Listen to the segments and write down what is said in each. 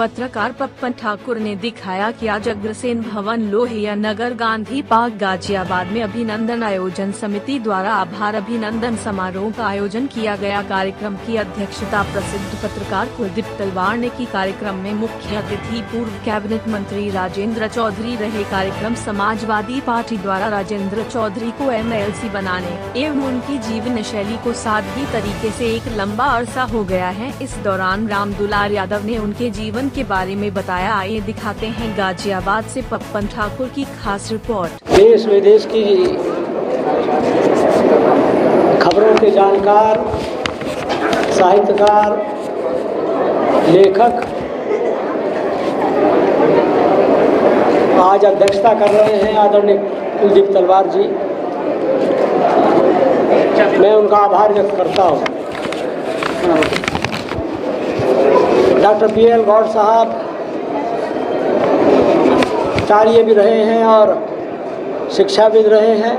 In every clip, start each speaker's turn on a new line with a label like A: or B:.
A: पत्रकार पप्पन ठाकुर ने दिखाया कि आज अग्रसेन भवन लोहिया नगर गांधी पार्क गाजियाबाद में अभिनंदन आयोजन समिति द्वारा आभार अभिनंदन समारोह का आयोजन किया गया। कार्यक्रम की अध्यक्षता प्रसिद्ध पत्रकार कुलदीप तलवार ने की। कार्यक्रम में मुख्य अतिथि पूर्व कैबिनेट मंत्री राजेंद्र चौधरी रहे। कार्यक्रम समाजवादी पार्टी द्वारा राजेंद्र चौधरी को MLC बनाने एवं उनकी जीवन शैली को सादगी तरीके से एक लंबा अरसा हो गया है। इस दौरान रामदुलार यादव ने उनके जीवन के बारे में बताया। आइए दिखाते हैं गाजियाबाद से पप्पन ठाकुर की खास रिपोर्ट।
B: देश विदेश की खबरों के जानकार, साहित्यकार, लेखक आज अध्यक्षता कर रहे हैं आदरणीय कुलदीप तलवार जी। मैं उनका आभार व्यक्त करता हूँ। डॉक्टर PL गौड़ साहब आचार्य भी रहे हैं और शिक्षाविद रहे हैं,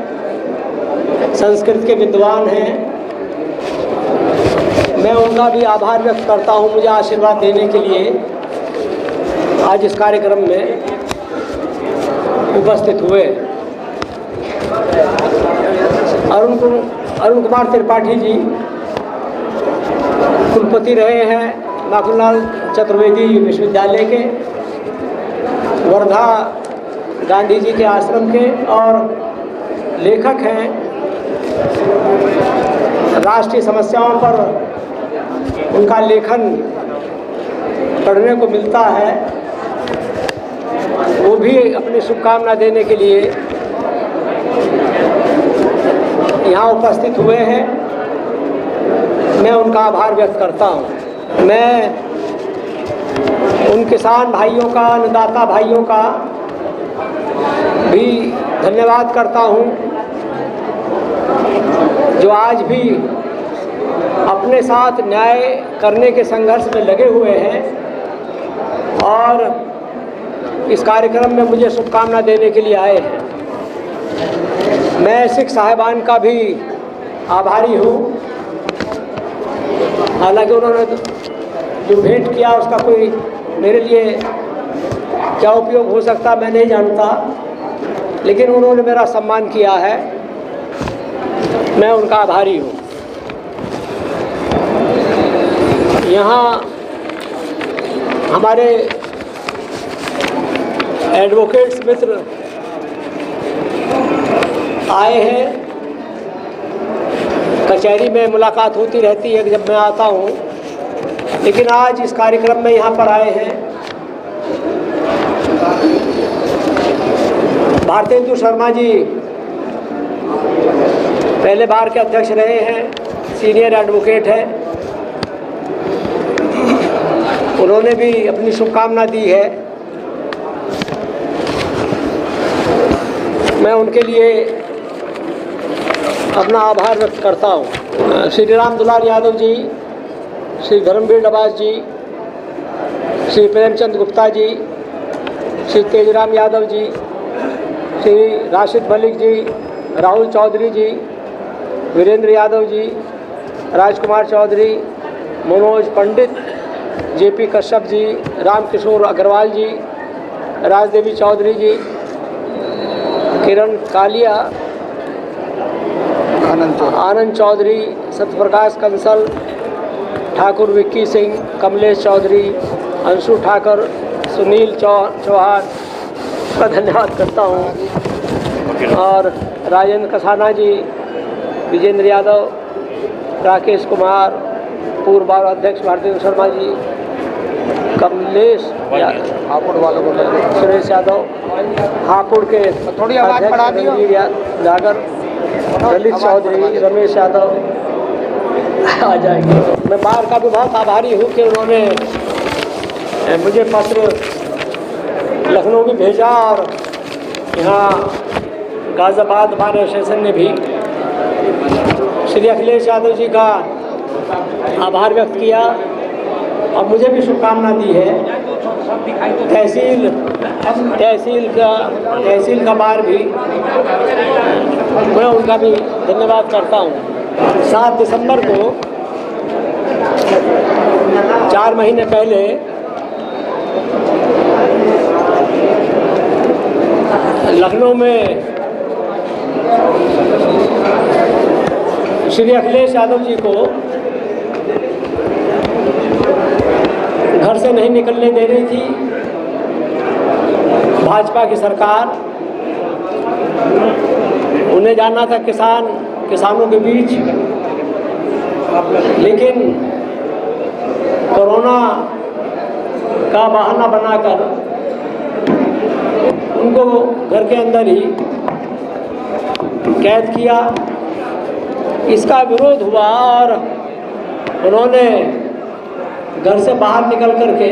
B: संस्कृत के विद्वान हैं। मैं उनका भी आभार व्यक्त करता हूं मुझे आशीर्वाद देने के लिए आज इस कार्यक्रम में उपस्थित हुए। अरुण कुमार त्रिपाठी जी कुलपति रहे हैं माखनलाल चतुर्वेदी विश्वविद्यालय के, वर्धा गांधी जी के आश्रम के, और लेखक हैं। राष्ट्रीय समस्याओं पर उनका लेखन पढ़ने को मिलता है। वो भी अपनी शुभकामना देने के लिए यहाँ उपस्थित हुए हैं। मैं उनका आभार व्यक्त करता हूँ। मैं उन किसान भाइयों का, अन्नदाता भाइयों का भी धन्यवाद करता हूँ जो आज भी अपने साथ न्याय करने के संघर्ष में लगे हुए हैं और इस कार्यक्रम में मुझे शुभकामना देने के लिए आए हैं। मैं सिख साहिबान का भी आभारी हूँ। हालांकि उन्होंने जो भेंट किया उसका कोई मेरे लिए क्या उपयोग हो सकता मैं नहीं जानता, लेकिन उन्होंने मेरा सम्मान किया है। मैं उनका आभारी हूँ। यहाँ हमारे एडवोकेट्स मित्र आए हैं। कचहरी में मुलाकात होती रहती है जब मैं आता हूँ, लेकिन आज इस कार्यक्रम में यहाँ पर आए हैं। भारतेंदु शर्मा जी पहले बार के अध्यक्ष रहे हैं, सीनियर एडवोकेट हैं। उन्होंने भी अपनी शुभकामना दी है। मैं उनके लिए अपना आभार व्यक्त करता हूँ। श्री रामदुलार यादव जी, श्री धर्मवीर नवाज जी, श्री प्रेमचंद गुप्ता जी, श्री तेजराम यादव जी, श्री राशिद मलिक जी, राहुल चौधरी जी, वीरेंद्र यादव जी, राजकुमार चौधरी, मनोज पंडित, JP कश्यप जी, रामकिशोर अग्रवाल जी, राजदेवी चौधरी जी, किरण कालिया, आनंद चौधरी, सत्यप्रकाश कंसल, ठाकुर विक्की सिंह, कमलेश चौधरी, अंशु ठाकर, सुनील चौहान का धन्यवाद करता हूँ, और राजेंद्र कसाना जी, विजेंद्र यादव, राकेश कुमार, पूर्व अध्यक्ष भारतेंदु शर्मा जी, कमलेश हापुड़ वालों को, सुरेश यादव, हापुड़ के थोड़ी आवाज़ बढ़ा दी, जागर, ललित चौधरी, रमेश यादव आ जाएंगे। मैं बार का भी बहुत आभारी हूँ कि उन्होंने मुझे पत्र लखनऊ भी भेजा और यहाँ गाजियाबाद बार एसोसिएशन ने भी श्री अखिलेश यादव जी का आभार व्यक्त किया और मुझे भी शुभकामना दी है। तहसील का बार भी मैं उनका भी धन्यवाद करता हूँ। 7 दिसंबर को 4 महीने पहले लखनऊ में श्री अखिलेश यादव जी को घर से नहीं निकलने दे रही थी भाजपा की सरकार। उन्हें जाना था किसानों के बीच, लेकिन कोरोना का बहाना बनाकर उनको घर के अंदर ही कैद किया। इसका विरोध हुआ और उन्होंने घर से बाहर निकल करके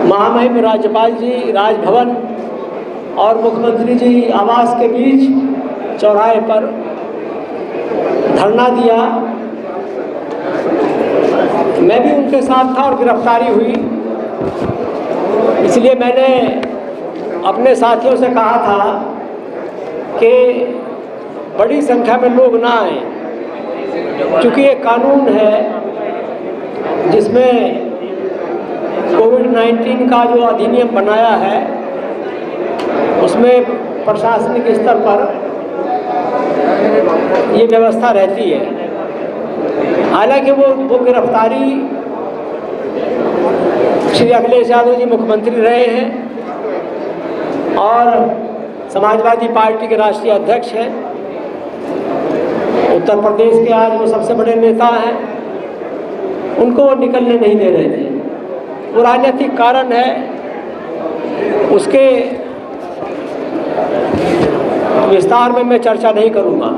B: महामहिम राज्यपाल जी राजभवन और मुख्यमंत्री जी आवास के बीच चौराहे पर धरना दिया। मैं भी उनके साथ था और गिरफ्तारी हुई। इसलिए मैंने अपने साथियों से कहा था कि बड़ी संख्या में लोग ना आए, क्योंकि ये कानून है जिसमें कोविड-19 का जो अधिनियम बनाया है उसमें प्रशासनिक स्तर पर ये व्यवस्था रहती है। हालांकि वो गिरफ्तारी श्री अखिलेश यादव जी मुख्यमंत्री रहे हैं और समाजवादी पार्टी के राष्ट्रीय अध्यक्ष हैं। उत्तर प्रदेश के आज वो सबसे बड़े नेता हैं, उनको वो निकलने नहीं दे रहे थे। वो राजनीतिक कारण है, उसके विस्तार में मैं चर्चा नहीं करूंगा,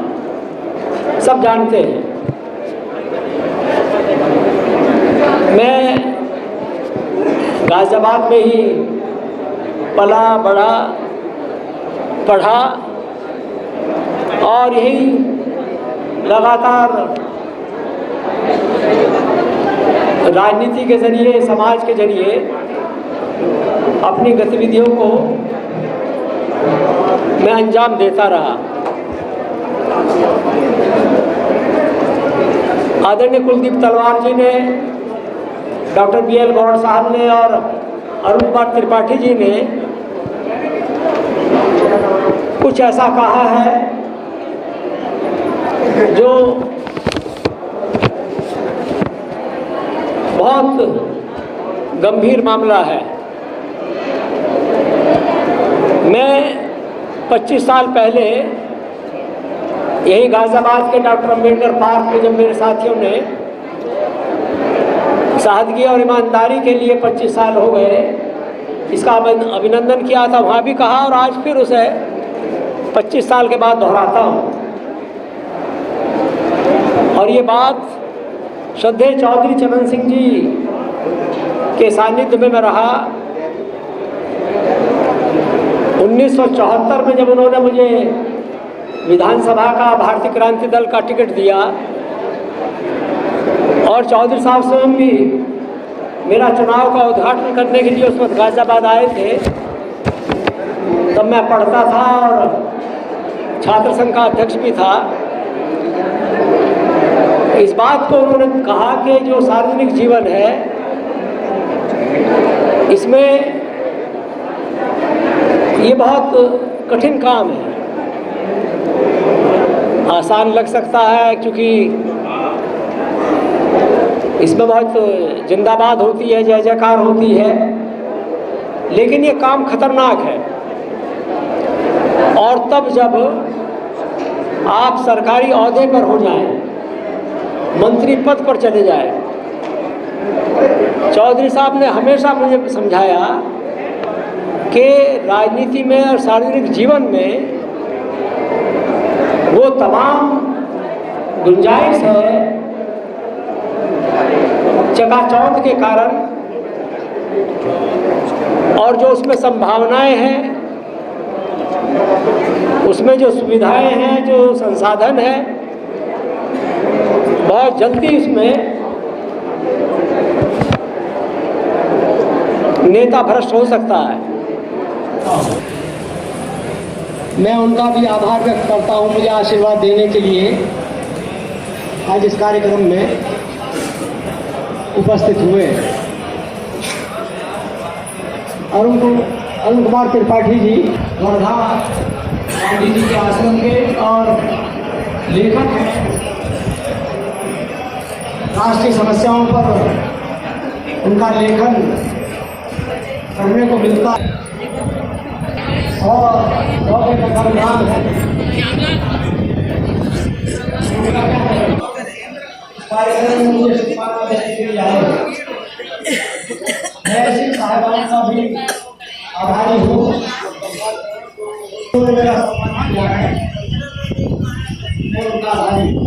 B: सब जानते हैं। मैं गाजियाबाद में ही पला बढ़ा पढ़ा और यही लगातार राजनीति के जरिए, समाज के जरिए अपनी गतिविधियों को मैं अंजाम देता रहा। आदरणीय कुलदीप तलवार जी ने, डॉक्टर BL गौड़ साहब ने और अरुण कुमार त्रिपाठी जी ने कुछ ऐसा कहा है जो बहुत गंभीर मामला है। मैं 25 साल पहले यही गाजियाबाद के डॉक्टर अम्बेडकर पार्क में जब मेरे साथियों ने सादगी और ईमानदारी के लिए 25 साल हो गए इसका अभिनंदन किया था, वहाँ भी कहा और आज फिर उसे 25 साल के बाद दोहराता हूँ। और ये बात श्रद्धेय चौधरी चरण सिंह जी के सानिध्य में मैं रहा। 1974 में जब उन्होंने मुझे विधानसभा का भारतीय क्रांति दल का टिकट दिया और चौधरी साहब स्वयं भी मेरा चुनाव का उद्घाटन करने के लिए उस वक्त गाजियाबाद आए थे, तब मैं पढ़ता था और छात्र संघ का अध्यक्ष भी था। इस बात को उन्होंने कहा कि जो सार्वजनिक जीवन है इसमें ये बहुत कठिन काम है। आसान लग सकता है क्योंकि इसमें बहुत जिंदाबाद होती है, जय जयकार होती है, लेकिन ये काम खतरनाक है। और तब जब आप सरकारी ओहदे पर हो जाएं, मंत्री पद पर चले जाएं। चौधरी साहब ने हमेशा मुझे समझाया कि राजनीति में और सार्वजनिक जीवन में वो तमाम गुंजाइश है चकाचौंध के कारण और जो उसमें संभावनाएं हैं, उसमें जो सुविधाएं हैं, जो संसाधन है, बहुत जल्दी उसमें नेता भ्रष्ट हो सकता है। मैं उनका भी आभार व्यक्त करता हूं मुझे आशीर्वाद देने के लिए आज इस कार्यक्रम में उपस्थित हुए। अरुण कुमार त्रिपाठी जी वर्धा गांधी जी के आश्रम के और लेखक हैं। राष्ट्रीय समस्याओं पर उनका लेखन पढ़ने को मिलता है और बहुत नाम है। मैं ऐसी साहिबान का भी आभारी हूँ मेरा सम्मान किया है। मैं उनका आभारी हूँ।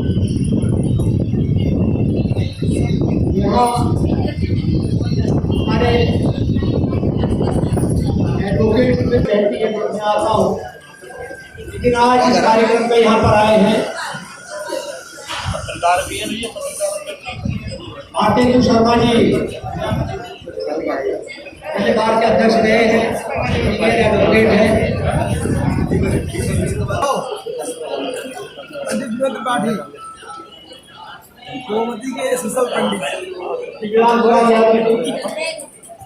B: यहाँ हमारे एडवोकेट में कहती है मैं आता हूँ, लेकिन आज इस कार्यक्रम में यहाँ पर आए हैं भारतेंदु शर्मा जी, पहले बार के अध्यक्ष रहे हैं, एडवोकेट हैं।
C: पंडित त्रिपाठी गोमती के सुशल पंडित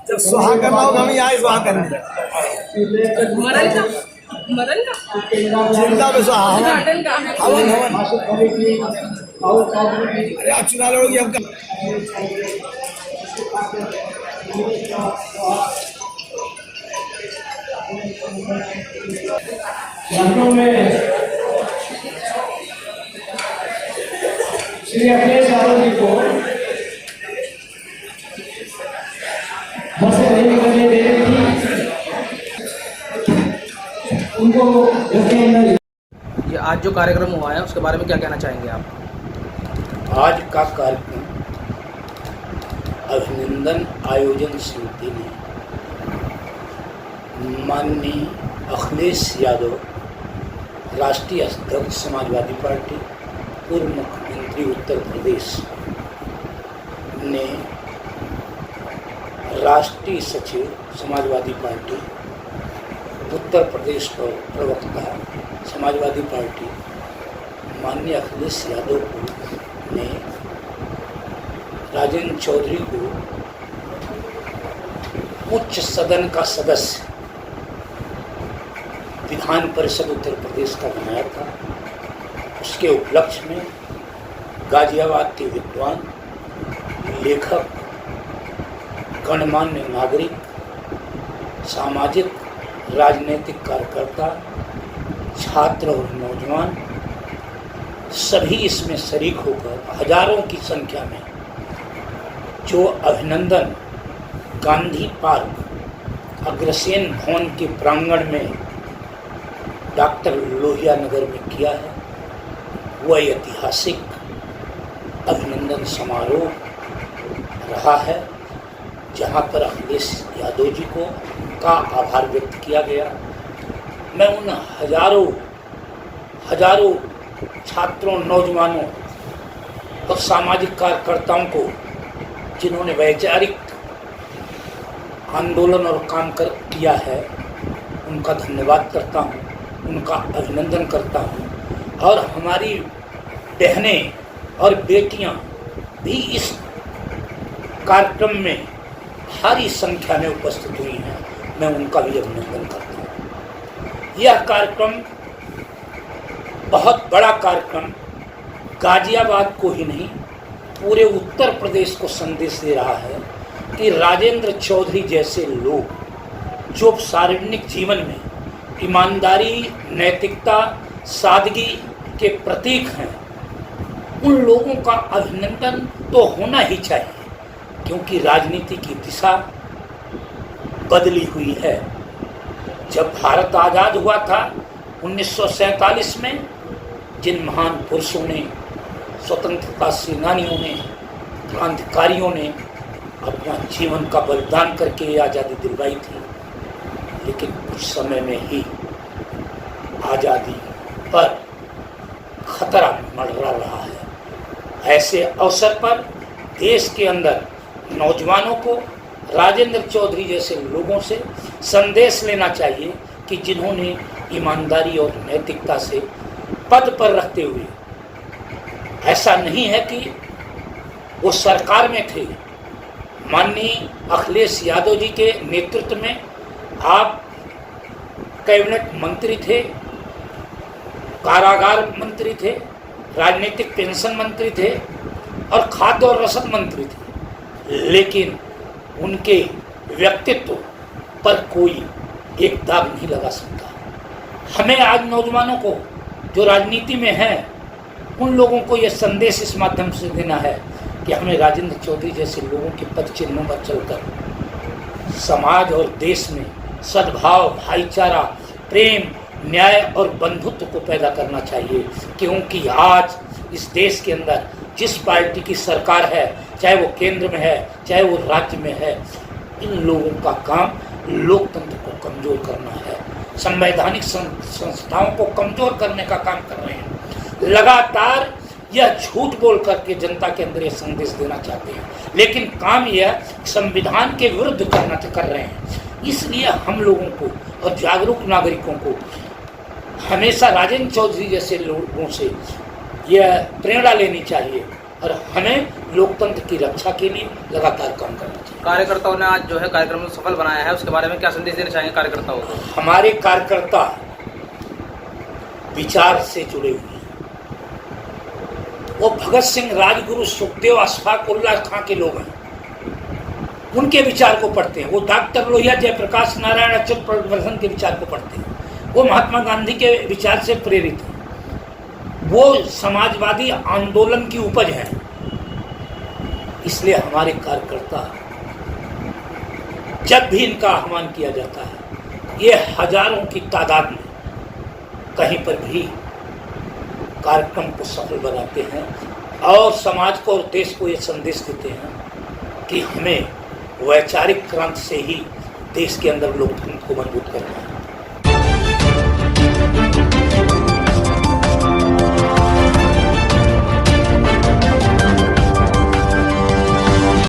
C: जब सुहा करना होगा हम यहाँ सुहा करने चिंता में सुहा हवन हवन अरे आप चुनाव लड़ोगी हम
B: लखनऊ में श्री अखिलेश यादव जी को बस नहीं निकलने दे रही थी, उनको
D: ये आज जो कार्यक्रम हुआ है उसके बारे में क्या कहना चाहेंगे आप?
E: आज का कार्यक्रम अभिनंदन आयोजन समिति ने माननीय अखिलेश यादव, राष्ट्रीय अध्यक्ष समाजवादी पार्टी, पूर्व मुख्यमंत्री उत्तर प्रदेश ने राष्ट्रीय सचिव समाजवादी पार्टी उत्तर प्रदेश का प्रवक्ता समाजवादी पार्टी माननीय अखिलेश यादव को ने राजेंद्र चौधरी को उच्च सदन का सदस्य विधान परिषद उत्तर प्रदेश का बनाया था। उसके उपलक्ष्य में गाजियाबाद के विद्वान, लेखक, गणमान्य नागरिक, सामाजिक राजनीतिक कार्यकर्ता, छात्र और नौजवान सभी इसमें शरीक होकर हजारों की संख्या में जो अभिनंदन गांधी पार्क अग्रसेन भवन के प्रांगण में डॉक्टर लोहिया नगर में किया है, वह ऐतिहासिक अभिनंदन समारोह रहा है, जहां पर अखिलेश यादव जी को का आभार व्यक्त किया गया। मैं उन हजारों छात्रों, नौजवानों और सामाजिक कार्यकर्ताओं को जिन्होंने वैचारिक आंदोलन और काम किया है, उनका धन्यवाद करता हूँ, उनका अभिनंदन करता हूँ। और हमारी बहनें और बेटियाँ भी इस कार्यक्रम में भारी संख्या में उपस्थित हुई हैं, मैं उनका भी अभिनंदन करता हूँ। यह कार्यक्रम बहुत बड़ा कार्यक्रम गाजियाबाद को ही नहीं पूरे उत्तर प्रदेश को संदेश दे रहा है कि राजेंद्र चौधरी जैसे लोग जो सार्वजनिक जीवन में ईमानदारी, नैतिकता, सादगी के प्रतीक हैं, उन लोगों का अभिनंदन तो होना ही चाहिए, क्योंकि राजनीति की दिशा बदली हुई है। जब भारत आज़ाद हुआ था 1947 में, जिन महान पुरुषों ने, स्वतंत्रता सेनानियों ने, क्रांतिकारियों ने अपना जीवन का बलिदान करके आज़ादी दिलवाई थी, लेकिन कुछ समय में ही आज़ादी पर खतरा मंडरा रहा है। ऐसे अवसर पर देश के अंदर नौजवानों को राजेंद्र चौधरी जैसे लोगों से संदेश लेना चाहिए कि जिन्होंने ईमानदारी और नैतिकता से पद पर रखते हुए, ऐसा नहीं है कि वो सरकार में थे, माननीय अखिलेश यादव जी के नेतृत्व में आप कैबिनेट मंत्री थे, कारागार मंत्री थे, राजनीतिक पेंशन मंत्री थे और खाद्य और रसद मंत्री थे, लेकिन उनके व्यक्तित्व पर कोई एक दाग नहीं लगा सकता। हमें आज नौजवानों को जो राजनीति में है, उन लोगों को यह संदेश इस माध्यम से देना है कि हमें राजेंद्र चौधरी जैसे लोगों के पद चिन्हों पर चलकर समाज और देश में सद्भाव, भाईचारा, प्रेम, न्याय और बंधुत्व को पैदा करना चाहिए। क्योंकि आज इस देश के अंदर जिस पार्टी की सरकार है, चाहे वो केंद्र में है, चाहे वो राज्य में है, इन लोगों का काम लोकतंत्र को कमज़ोर करना है, संवैधानिक संस्थाओं को कमज़ोर करने का काम कर रहे हैं। लगातार यह झूठ बोल करके जनता के अंदर यह संदेश देना चाहते हैं, लेकिन काम यह संविधान के विरुद्ध कर रहे हैं। इसलिए हम लोगों को और जागरूक नागरिकों को हमेशा राजेंद्र चौधरी जैसे लोगों से यह प्रेरणा लेनी चाहिए और हमें लोकतंत्र की रक्षा के लिए लगातार काम करना चाहिए।
D: कार्यकर्ताओं ने आज जो है कार्यक्रम सफल बनाया है, उसके बारे में क्या संदेश देना चाहेंगे कार्यकर्ताओं को?
E: हमारे कार्यकर्ता विचार से जुड़े हुए हैं। वो भगत सिंह, राजगुरु, सुखदेव, अशफाक उल्लाह खां के लोग हैं, उनके विचार को पढ़ते हैं। वो डॉक्टर लोहिया, जयप्रकाश नारायण, अच्युत प्रवर्धन के विचार को पढ़ते हैं। वो महात्मा गांधी के विचार से प्रेरित हैं। वो समाजवादी आंदोलन की उपज है। इसलिए हमारे कार्यकर्ता, जब भी इनका आह्वान किया जाता है, ये हजारों की तादाद में कहीं पर भी कार्यक्रम को सफल बनाते हैं और समाज को और देश को ये संदेश देते हैं कि हमें वैचारिक क्रांति से ही देश के अंदर लोकतंत्र को मजबूत करना है।